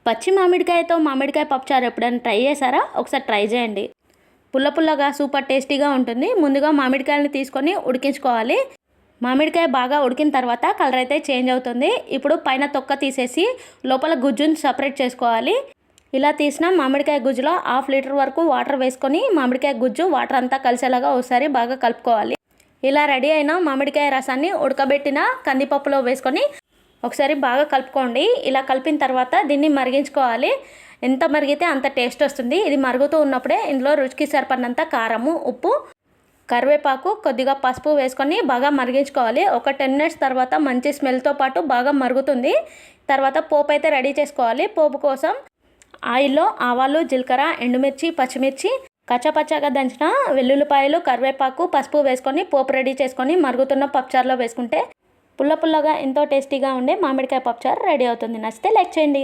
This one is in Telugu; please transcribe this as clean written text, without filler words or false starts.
పచ్చి మామిడికాయతో మామిడికాయ పప్పుచారు ఎప్పుడైనా ట్రై చేశారా? ఒకసారి ట్రై చేయండి. పుల్ల పుల్లగా సూపర్ టేస్టీగా ఉంటుంది. ముందుగా మామిడికాయలని తీసుకొని ఉడికించుకోవాలి. మామిడికాయ బాగా ఉడికిన తర్వాత కలర్ అయితే చేంజ్ అవుతుంది. ఇప్పుడు పైన తొక్క తీసేసి లోపల గుజ్జుని సపరేట్ చేసుకోవాలి. ఇలా తీసిన మామిడికాయ గుజ్జులో 1/2 లీటర్ వరకు వాటర్ వేసుకొని మామిడికాయ గుజ్జు వాటర్ అంతా కలిసేలాగా ఒకసారి బాగా కలుపుకోవాలి. ఇలా రెడీ అయిన మామిడికాయ రసాన్ని ఉడకబెట్టిన కందిపప్పులో వేసుకొని ఒకసారి బాగా కలుపుకోండి. ఇలా కలిపిన తర్వాత దీన్ని మరిగించుకోవాలి. ఎంత మరిగితే అంత టేస్ట్ వస్తుంది. ఇది మరుగుతూ ఉన్నప్పుడే ఇందులో రుచికి సరిపడినంత కారము, ఉప్పు, కరివేపాకు, కొద్దిగా పసుపు వేసుకొని బాగా మరిగించుకోవాలి. ఒక 10 మినిట్స్ తర్వాత మంచి స్మెల్తో పాటు బాగా మరుగుతుంది. తర్వాత పోపు అయితే రెడీ చేసుకోవాలి. పోపు కోసం ఆయిల్లో ఆవాలు, జీలకర్ర, ఎండుమిర్చి, పచ్చిమిర్చి, కచ్చపచ్చగా దంచిన వెల్లుల్లిపాయలు, కరివేపాకు, పసుపు వేసుకొని పోపు రెడీ చేసుకొని మరుగుతున్న పప్పుచారులో వేసుకుంటే పుల్ల పుల్లగా ఎంతో టేస్టీగా ఉండే మామిడికాయ పప్పుచారు రెడీ అవుతుంది. నచ్చితే లైక్ చేయండి.